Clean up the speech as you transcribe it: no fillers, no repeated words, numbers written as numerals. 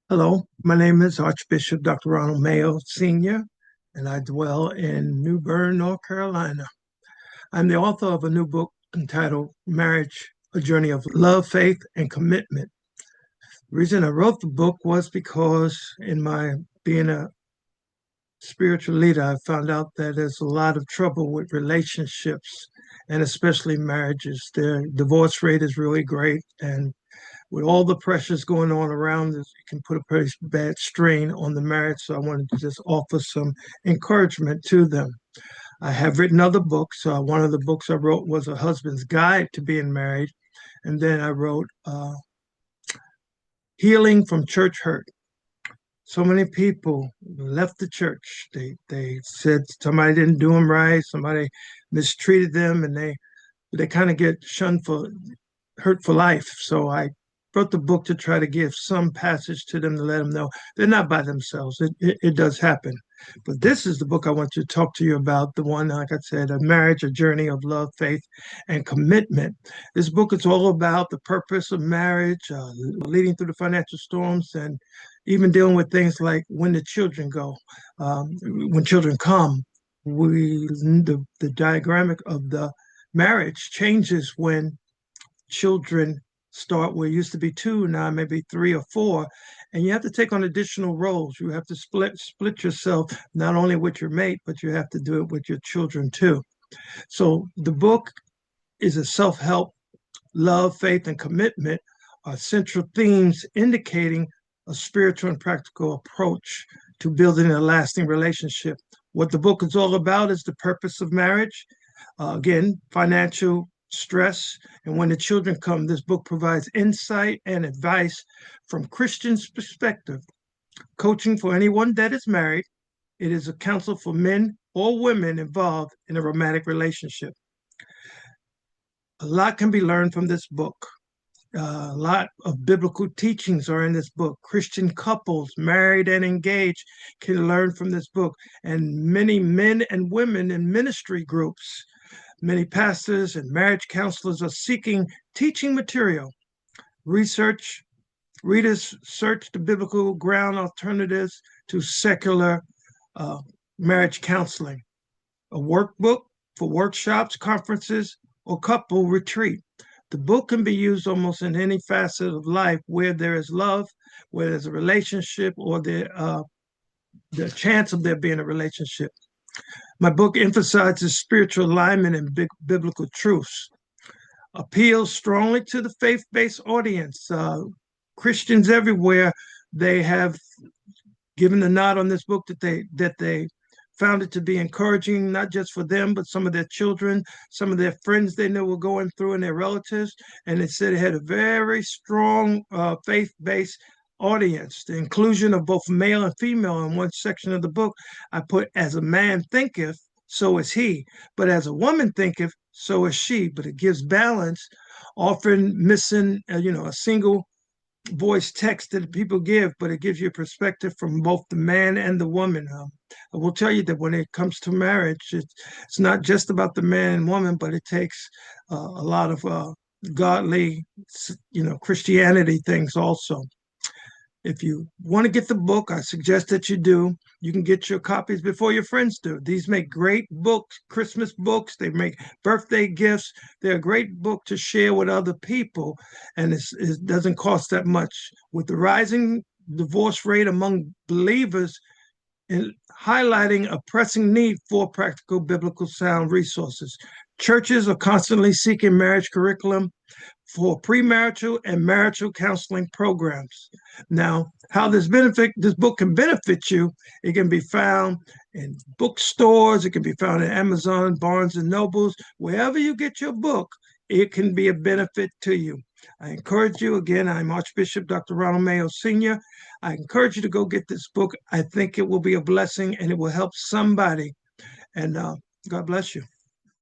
Hello, my name is Archbishop Dr. Ronald Mayo, Sr., and I dwell in New Bern, North Carolina. I'm the author of a new book entitled Marriage, A Journey of Love, Faith, and Commitment. The reason I wrote the book was because in my being a spiritual leader, I found out that there's a lot of trouble with relationships and especially marriages. The divorce rate is really great, and with all the pressures going on around us, it can put a pretty bad strain on the marriage. So I wanted to just offer some encouragement to them. I have written other books. One of the books I wrote was A Husband's Guide to Being Married. And then I wrote Healing from Church Hurt. So many people left the church. They said somebody didn't do them right, somebody mistreated them, and they kind of get shunned for hurt for life. So I wrote the book to try to give some passage to them to let them know they're not by themselves. It does happen. But this is the book I want to talk to you about, the one, like I said, A Marriage, A Journey of Love, Faith, and Commitment. This book is all about the purpose of marriage, leading through the financial storms, and even dealing with things like when the children go, when children come. The diagrammatic of the marriage changes when children start where it used to be two, now maybe three or four, and you have to take on additional roles. You have to split yourself not only with your mate, but you have to do it with your children too. So the book is a self-help. Love, faith, and commitment are central themes indicating a spiritual and practical approach to building a lasting relationship. What the book is all about is the purpose of marriage. Again, financial stress. And when the children come, this book provides insight and advice from Christian's perspective. Coaching for anyone that is married. It is a counsel for men or women involved in a romantic relationship. A lot can be learned from this book. A lot of biblical teachings are in this book. Christian couples, married and engaged, can learn from this book. And many men and women in ministry groups, many pastors and marriage counselors are seeking teaching material. Readers search the biblical ground alternatives to secular marriage counseling. A workbook for workshops, conferences, or couple retreat. The book can be used almost in any facet of life where there is love, where there's a relationship, or the chance of there being a relationship. My book emphasizes spiritual alignment and biblical truths, appeals strongly to the faith-based audience. Christians everywhere, they have given the nod on this book that they found it to be encouraging, not just for them, but some of their children, some of their friends they knew were going through, and their relatives. And it said it had a very strong faith-based audience. The inclusion of both male and female in one section of the book, I put, as a man thinketh, so is he. But as a woman thinketh, so is she. But it gives balance, often missing, a single voice text that people give, but it gives you a perspective from both the man and the woman. I will tell you that when it comes to marriage, it's not just about the man and woman, but it takes a lot of godly, Christianity things also. If you want to get the book, I suggest that you do. You can get your copies before your friends do. These make great books, Christmas books. They make birthday gifts. They're a great book to share with other people, and it doesn't cost that much. With the rising divorce rate among believers, and highlighting a pressing need for practical biblical sound resources. Churches are constantly seeking marriage curriculum for premarital and marital counseling programs. Now, how this book can benefit you, it can be found in bookstores, it can be found in Amazon, Barnes and Nobles, wherever you get your book, it can be a benefit to you. I encourage you, again, I'm Archbishop Dr. Ronald Mayo, Sr. I encourage you to go get this book. I think it will be a blessing and it will help somebody. And God bless you.